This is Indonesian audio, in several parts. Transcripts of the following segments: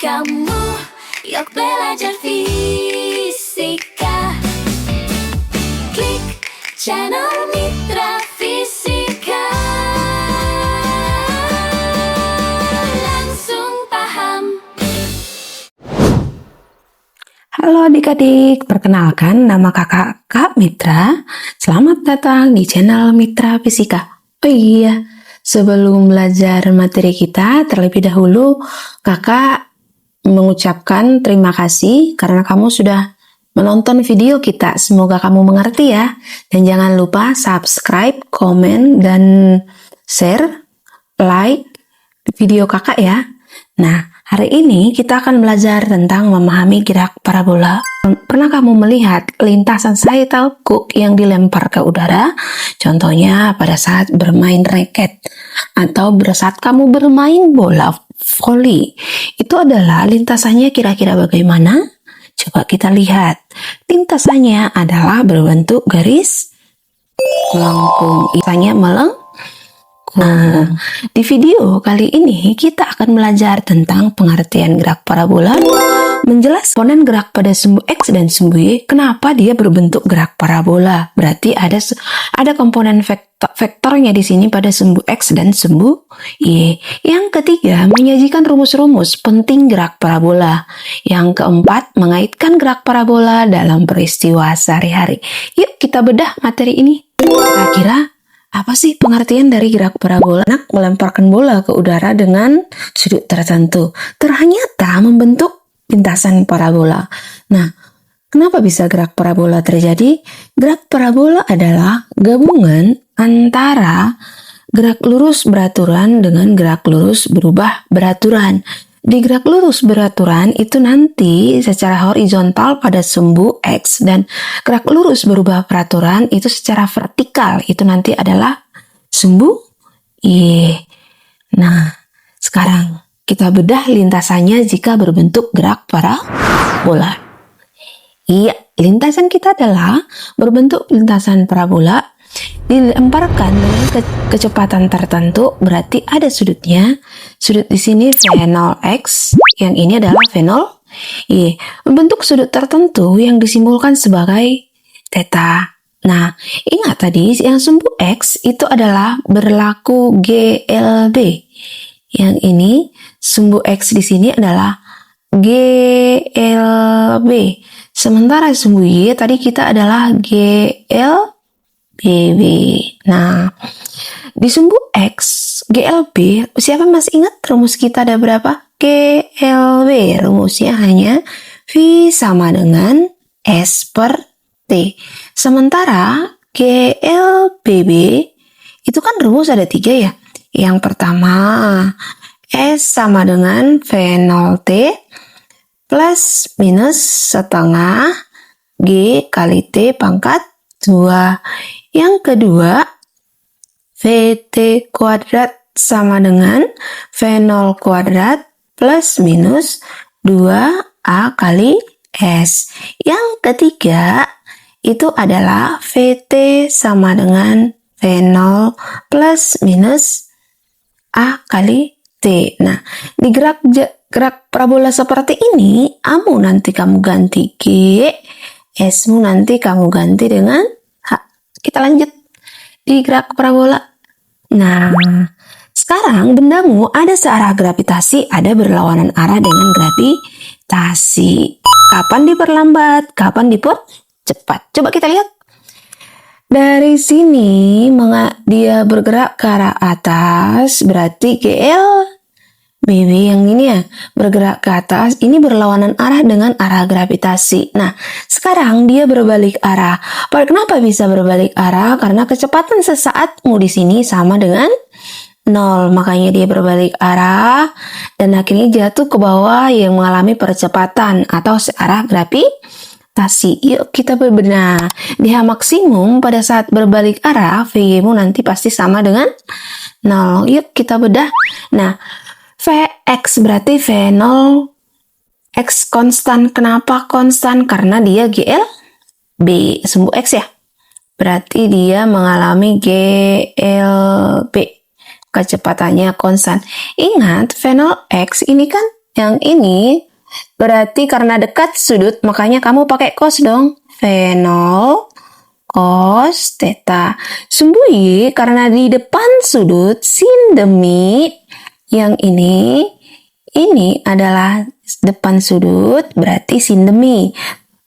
Kamu yuk belajar fisika. Klik channel Mitra Fisika. Langsung paham. Halo adik-adik, perkenalkan nama kakak Kak Mitra. Selamat datang di channel Mitra Fisika. Oh iya, sebelum belajar materi kita, terlebih dahulu kakak mengucapkan terima kasih karena kamu sudah menonton video kita. Semoga kamu mengerti ya. Dan jangan lupa subscribe, komen, dan share, like video kakak ya. Nah, hari ini kita akan belajar tentang memahami gerak parabola. Pernah kamu melihat lintasan sayap yang dilempar ke udara? Contohnya pada saat bermain raket atau saat kamu bermain bola voli. Itu adalah lintasannya kira-kira bagaimana? Coba kita lihat. Lintasannya adalah berbentuk garis melengkung. Misalnya melengkung. Nah, di video kali ini kita akan belajar tentang pengertian gerak parabola, menjelaskan komponen gerak pada sumbu X dan sumbu Y, kenapa dia berbentuk gerak parabola. Berarti ada komponen vektornya di sini pada sumbu X dan sumbu Y. Yang ketiga, menyajikan rumus-rumus penting gerak parabola. Yang keempat, mengaitkan gerak parabola dalam peristiwa sehari-hari. Yuk kita bedah materi ini. Kira-kira apa sih pengertian dari gerak parabola? Anak melemparkan bola ke udara dengan sudut tertentu. Ternyata membentuk lintasan parabola. Nah, kenapa bisa gerak parabola terjadi? Gerak parabola adalah gabungan antara gerak lurus beraturan dengan gerak lurus berubah beraturan. Di gerak lurus beraturan itu nanti secara horizontal pada sumbu X, dan gerak lurus berubah peraturan itu secara vertikal, itu nanti adalah sumbu Y. Nah, sekarang kita bedah lintasannya jika berbentuk gerak parabola. Iya, lintasan kita adalah berbentuk lintasan parabola, dilemparkan dengan kecepatan tertentu, berarti ada sudutnya. Sudut di sini V0 X, yang ini adalah V0 Y. Membentuk sudut tertentu yang disimbolkan sebagai theta. Nah, ingat tadi yang sumbu X itu adalah berlaku GLB. Yang ini sumbu X di sini adalah GLB. Sementara sumbu Y tadi kita adalah GLB. Nah, di sumbu X, GLB, siapa masih ingat rumus kita ada berapa? GLB, rumusnya hanya V sama dengan S per T. Sementara GLBB, itu kan rumus ada 3 ya. Yang pertama, S sama dengan V0T plus minus setengah G kali T pangkat 2. Yang kedua, VT kuadrat sama dengan V0 kuadrat plus minus 2A kali S. Yang ketiga, itu adalah VT sama dengan V0 plus minus A kali T. Nah, di gerak parabola seperti ini, A-mu nanti kamu ganti G, S-mu nanti kamu ganti dengan H. Kita lanjut di gerak parabola. Nah, sekarang bendamu ada searah gravitasi, ada berlawanan arah dengan gravitasi. Kapan diperlambat, kapan dipercepat? Coba kita lihat. Dari sini dia bergerak ke arah atas, berarti GLBB yang ini ya, bergerak ke atas, ini berlawanan arah dengan arah gravitasi. Nah, sekarang dia berbalik arah. Kenapa bisa berbalik arah? Karena kecepatan sesaatmu di sini sama dengan 0, makanya dia berbalik arah dan akhirnya jatuh ke bawah yang mengalami percepatan atau searah gravitasi. Yuk kita berbenah. Di H maksimum pada saat berbalik arah, VY-mu nanti pasti sama dengan 0. Yuk kita bedah. Nah, Vx berarti V0 X konstan. Kenapa konstan? Karena dia GLB, sumbu X ya. Berarti dia mengalami GLB. Kecepatannya konstan. Ingat, V0x ini kan Yang ini berarti karena dekat sudut, makanya kamu pakai cos dong. Fenol cos theta. Sumbu Y karena di depan sudut, sin demi. Yang ini adalah depan sudut, berarti sin demi.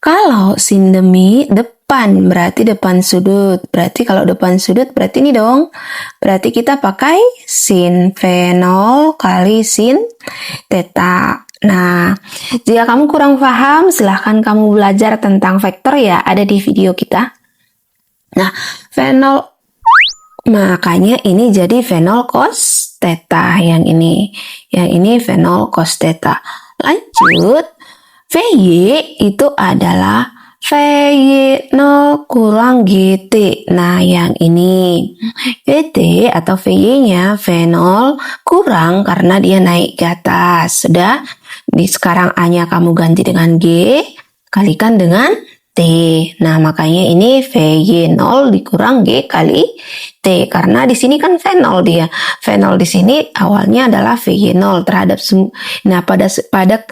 Kalau sin demi depan, berarti depan sudut. Berarti kalau depan sudut, berarti ini dong. Berarti kita pakai sin fenol kali sin theta. Nah, jika kamu kurang paham, silahkan kamu belajar tentang vektor ya, ada di video kita. Nah, fenol, makanya ini jadi fenol cos theta yang ini. Yang ini fenol cos theta. Lanjut, VY itu adalah VY0 kurang GT. Nah, yang ini GT atau VY-nya fenol kurang karena dia naik ke atas. Sudah, sekarang A-nya kamu ganti dengan G, kalikan dengan T. Nah, makanya ini VY0 dikurang G kali T. Karena di sini kan fenol dia. Fenol di sini awalnya adalah VY0 terhadap pada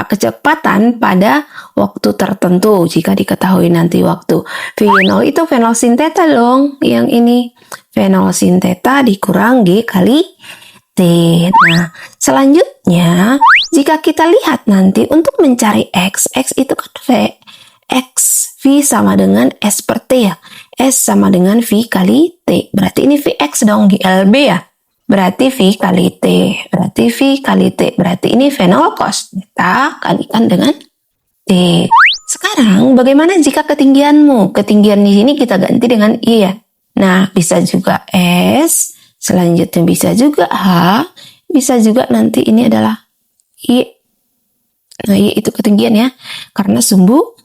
kecepatan pada waktu tertentu. Jika diketahui nanti waktu. VY0 itu fenol sin theta dong. Yang ini fenol sin theta dikurang G kali T. Nah, selanjutnya jika kita lihat nanti untuk mencari X itu kan V sama dengan S per T ya. S sama dengan V kali T. Berarti ini Vx dong, GLB ya. Berarti V kali T. Berarti V kali T. Berarti ini fenol cos theta kalikan dengan T. Sekarang bagaimana jika ketinggianmu? Ketinggian di sini kita ganti dengan I ya. Nah, bisa juga S. Selanjutnya bisa juga H. Bisa juga nanti ini adalah I. Nah, I itu ketinggian ya. Karena sumbu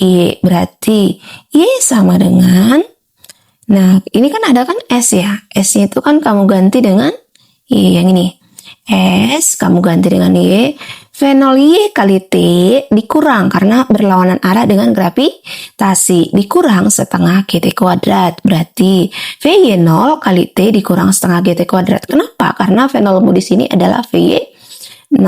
Y, berarti Y sama dengan, nah ini kan ada kan S ya, S-nya itu kan kamu ganti dengan Y yang ini, S kamu ganti dengan Y, fenol Y kali T dikurang karena berlawanan arah dengan gravitasi, dikurang setengah GT kuadrat, berarti VY0 kali T dikurang setengah GT kuadrat. Kenapa? Karena fenolmu di sini adalah VY0.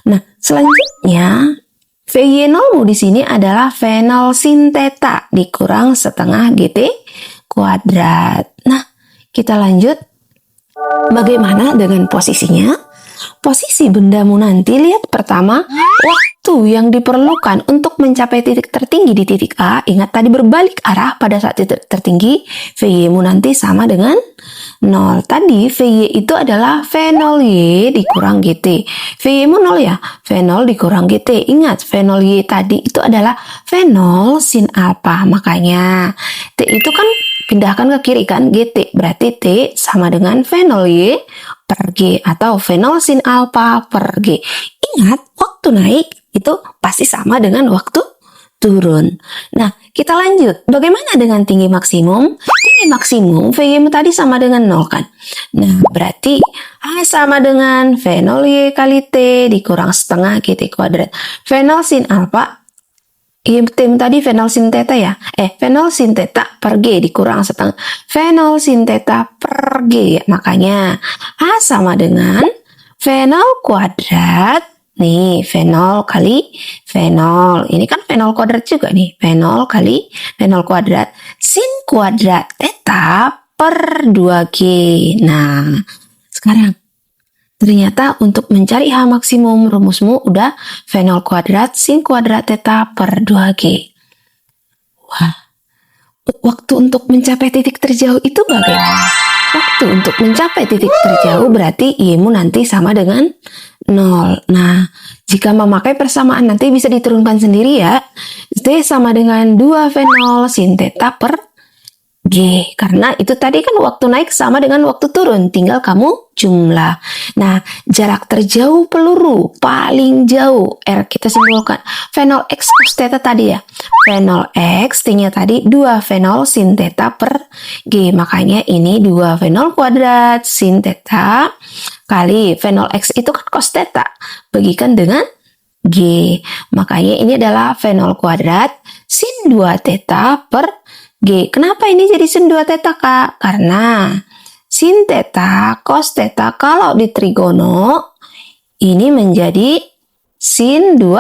Nah, selanjutnya VY0 di sini adalah fenol sin theta dikurang setengah GT kuadrat. Nah, kita lanjut. Bagaimana dengan posisinya? Posisi bendamu nanti lihat pertama waktu yang diperlukan untuk mencapai titik tertinggi di titik A. Ingat tadi berbalik arah pada saat titik tertinggi, VY-mu nanti sama dengan 0. Tadi VY itu adalah fenol Y dikurang GT. VY-mu 0 ya, fenol dikurang GT. Ingat, fenol Y tadi itu adalah fenol sin alpha. Makanya T itu kan pindahkan ke kiri kan, GT. Berarti T sama dengan fenol Y per G atau fenol sin alpha per G. Ingat, waktu naik itu pasti sama dengan waktu turun. Nah, kita lanjut. Bagaimana dengan tinggi maksimum? Tinggi maksimum VY tadi sama dengan 0 kan? Nah, berarti A sama dengan fenol Y kali T dikurang setengah GT kuadrat. Fenol sin alpha, tim tadi fenol sin theta ya? Fenol sin theta per G dikurang setengah fenol sin theta per G. Makanya A sama dengan fenol kuadrat. Nih, fenol kali fenol. Ini kan fenol kuadrat juga nih. Fenol kali fenol kuadrat. Sin kuadrat theta per 2G. Nah, sekarang ternyata untuk mencari H maksimum rumusmu udah fenol kuadrat sin kuadrat theta per 2G. Wah, waktu untuk mencapai titik terjauh itu bagaimana? Waktu untuk mencapai titik terjauh berarti Y-mu nanti sama dengan 0. Nah, jika memakai persamaan nanti bisa diturunkan sendiri ya. T sama dengan 2 fenol sin theta per G. Karena itu tadi kan waktu naik sama dengan waktu turun. Tinggal kamu jumlah. Nah, jarak terjauh peluru paling jauh. R kita simbolkan. Fenol X cos theta tadi ya. Fenol X, T-nya tadi 2 fenol sin theta per G. Makanya ini 2 fenol kuadrat sin theta kali fenol X itu kan cos theta. Bagikan dengan G. Makanya ini adalah fenol kuadrat sin 2 theta per G. Kenapa ini jadi sin 2 theta, Kak? Karena sin theta, cos theta kalau di trigono ini menjadi sin 2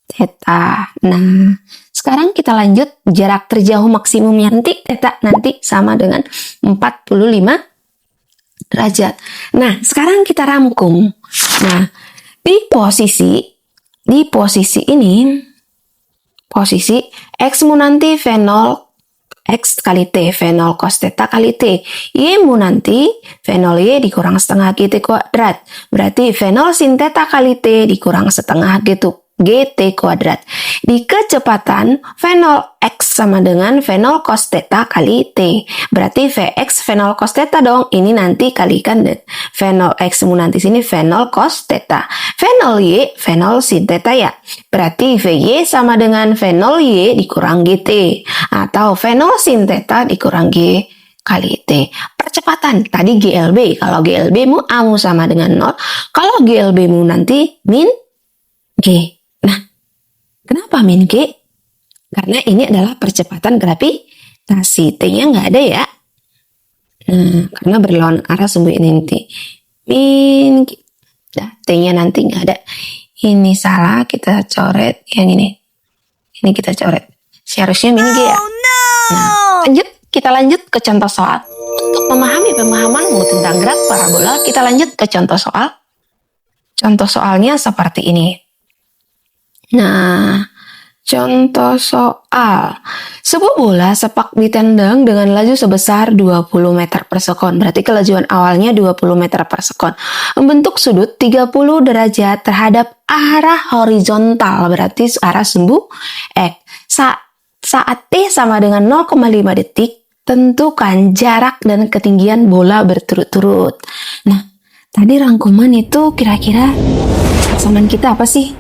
theta. Nah, sekarang kita lanjut jarak terjauh maksimumnya nanti theta nanti sama dengan 45 derajat. Nah, sekarang kita rangkum. Nah, di posisi ini, posisi X-mu nanti V0 X kali T, V0 cos theta kali T. Y-mu nanti V0 Y dikurang setengah GT kuadrat. Berarti V0 sin theta kali T dikurang setengah GT kuadrat. Di kecepatan V0 X sama dengan V0 cos theta kali T. Berarti Vx V0 cos theta dong. Ini nanti kalikan V0 X-mu nanti sini V0 cos theta. V0 Y V0 sin theta ya. Berarti Vy sama dengan V0 Y dikurang GT. Atau V0 sin theta dikurang G kali T. Percepatan tadi GLB. Kalau GLB-mu A-mu sama dengan 0. Kalau GLB-mu nanti min G. Nah, kenapa min G? Karena ini adalah percepatan gravitasi. T-nya nggak ada ya. Nah, karena berlawanan arah sumbu ini nanti. Min G. Nah, T-nya nanti nggak ada. Ini salah, kita coret yang ini. Ini kita coret. Seharusnya min G ya. Nah, kita lanjut ke contoh soal. Untuk memahami pemahamanmu tentang gerak parabola, kita lanjut ke contoh soal. Contoh soalnya seperti ini. Nah, contoh soal. Sebuah bola sepak ditendang dengan laju sebesar 20 meter per sekon. Berarti kelajuan awalnya 20 meter per sekon. Membentuk sudut 30 derajat terhadap arah horizontal. Berarti arah sumbu X. Saat T sama dengan 0,5 detik, tentukan jarak dan ketinggian bola berturut-turut. Nah, tadi rangkuman itu kira-kira persamaan kita apa sih?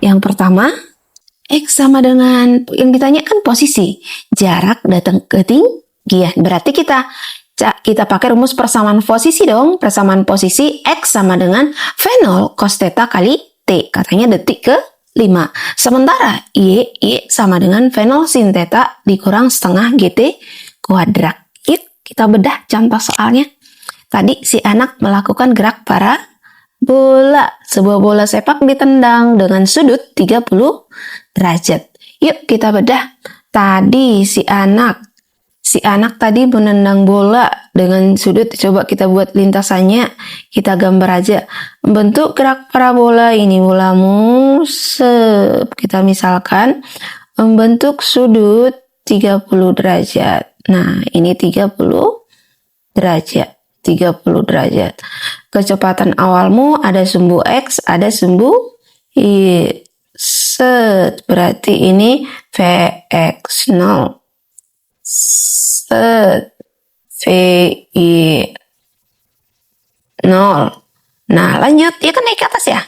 Yang pertama, X sama dengan, yang ditanyakan posisi, jarak datang ke ketinggian. Berarti kita pakai rumus persamaan posisi dong. Persamaan posisi X sama dengan V0 cos theta kali T. Katanya detik ke 5. Sementara Y sama dengan V0 sin theta dikurang setengah GT kuadrat. Yuk, kita bedah contoh soalnya. Tadi si anak melakukan gerak parabola. Sebuah bola sepak ditendang dengan sudut 30 derajat. Yuk kita bedah. Tadi si anak tadi menendang bola dengan sudut, coba kita buat lintasannya, kita gambar aja. Bentuk gerak parabola ini, bolamu kita misalkan membentuk sudut 30 derajat. Nah, ini 30 derajat. Kecepatan awalmu ada sumbu X, ada sumbu Y. Berarti ini Vx 0. Vy 0. Nah, lanjut. Ya kan naik ke atas ya?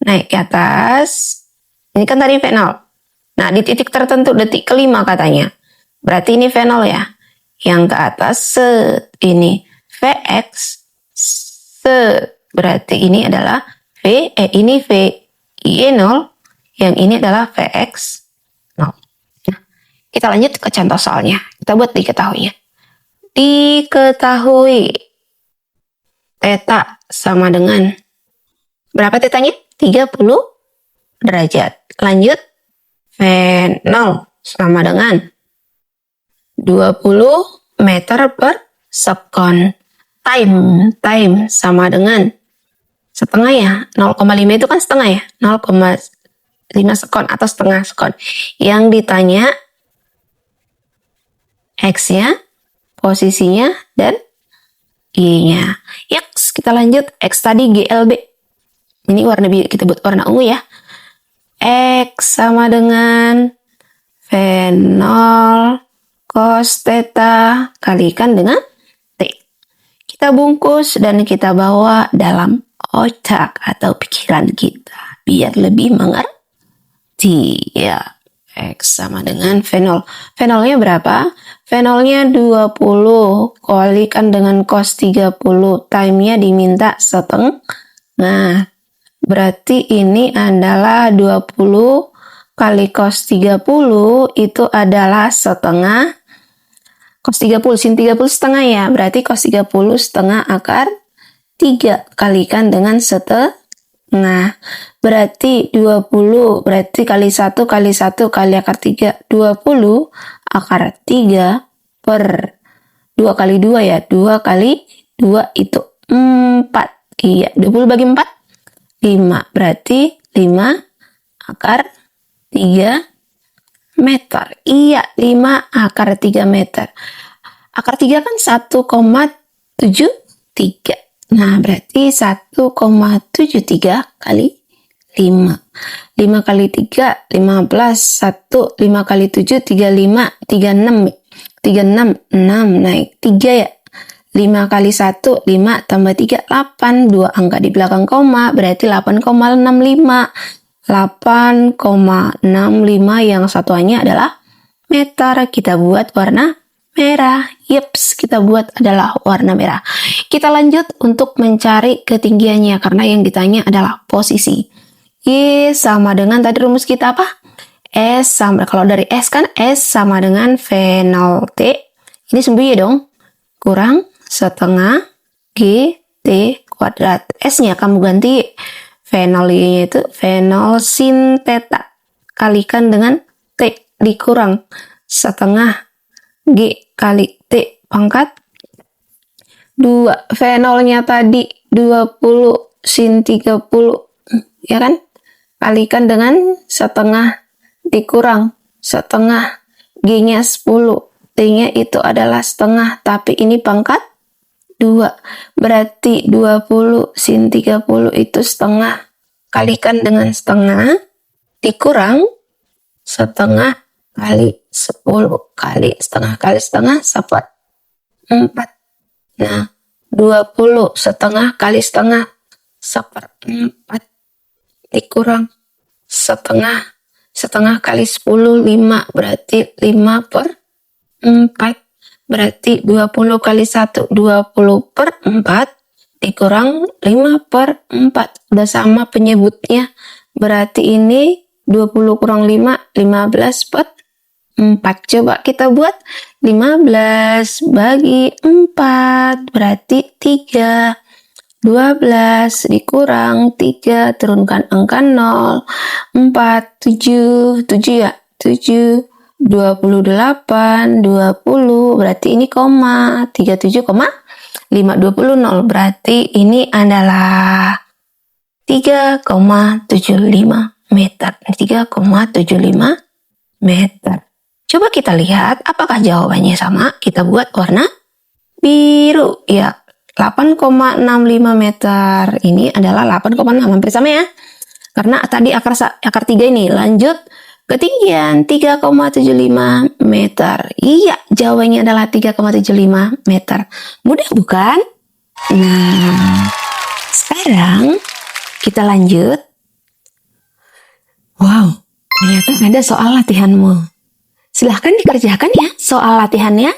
Naik ke atas. Ini kan tadi V0. Nah, di titik tertentu detik kelima katanya. Berarti ini V0 ya. Yang ke atas ini Vx berarti ini adalah ini Vy 0. Yang ini adalah Vx 0. Nah, kita lanjut ke contoh soalnya. Kita buat diketahui ya. Diketahui theta sama dengan berapa tetanya? 30 derajat. Lanjut. V0 sama dengan 20 meter per sekon. Time sama dengan setengah ya. 0,5 itu kan setengah ya. 0,5 sekon atau setengah sekon. Yang ditanya X-nya, posisinya, dan Y-nya. Yaks, kita lanjut. X tadi GLB. Ini warna biru, kita buat warna ungu ya. X sama dengan V0 cos theta kalikan dengan T. Kita bungkus dan kita bawa dalam otak atau pikiran kita. Biar lebih mengerti ya. X sama dengan V0. V0-nya berapa? V0-nya 20. Kalikan dengan cos 30. Time-nya diminta setengah. Nah, berarti ini adalah 20 kali cos 30 itu adalah setengah. Cos 30, sin 30 setengah ya. Berarti cos 30 setengah akar 3. Kalikan dengan setengah. Nah, berarti 20, berarti kali 1 kali 1 kali akar 3. 20 akar 3 per 2 kali 2 ya. 2 kali 2 itu 4. Iya, 20 bagi 4, 5. Berarti 5 akar 3 meter. Iya, 5 akar 3 meter. Akar 3 kan 1,73. Nah, berarti 1,73 kali 5. 5 kali 3, 15. 1, 5 kali 7, 35. 36. 36, 6. Naik 3 ya. 5 kali 1, 5 tambah 3, 8. 2 angka di belakang koma, berarti 8,65. 8,65 yang satuannya adalah meter. Kita buat warna merah. Yeps, kita buat adalah warna merah. Kita lanjut untuk mencari ketinggiannya karena yang ditanya adalah posisi. Y sama dengan tadi rumus kita apa? S sama, kalau dari S kan S sama dengan V0 T. Ini sembunyi dong. Kurang setengah G T kuadrat. S-nya kamu ganti V0 itu V0 sin theta kalikan dengan T dikurang setengah G kali T pangkat 2. V0-nya tadi 20 sin 30, ya kan? Kalikan dengan setengah dikurang setengah, G-nya 10, T-nya itu adalah setengah, tapi ini pangkat 2. Berarti 20 sin 30 itu setengah. Kalikan dengan setengah dikurang setengah kali 10 kali setengah 4. Nah, 20 setengah kali setengah 1/4 dikurang setengah kali 10, 5. Berarti 5/4. Berarti 20 kali 1, 20/4 dikurang 5/4. Udah sama penyebutnya. Berarti ini 20 kurang 5, 15/4. Coba kita buat 15 bagi 4. Berarti 3. 12 dikurang 3. Turunkan angka 0. 4, 7 ya. 7. 28, 20. Berarti ini koma. 37,5. 20, 0. Berarti ini adalah 3,75 meter. 3,75 meter. Coba kita lihat apakah jawabannya sama. Kita buat warna biru. Ya, 8,65 meter. Ini adalah 8,6. Hampir sama ya. Karena tadi akar 3 ini. Lanjut ketinggian 3,75 meter. Iya, jawabannya adalah 3,75 meter. Mudah bukan? Nah, sekarang kita lanjut. Wow, ternyata ada soal latihanmu. Silahkan dikerjakan ya soal latihannya.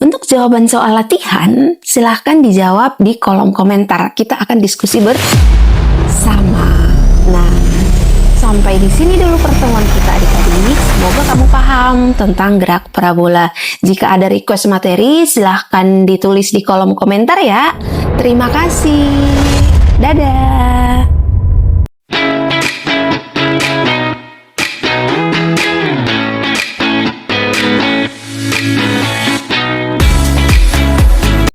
Untuk jawaban soal latihan, silahkan dijawab di kolom komentar. Kita akan diskusi bersama. Nah, sampai di sini dulu pertemuan kita adik-adik. Semoga kamu paham tentang gerak parabola. Jika ada request materi, silahkan ditulis di kolom komentar ya. Terima kasih. Dadah.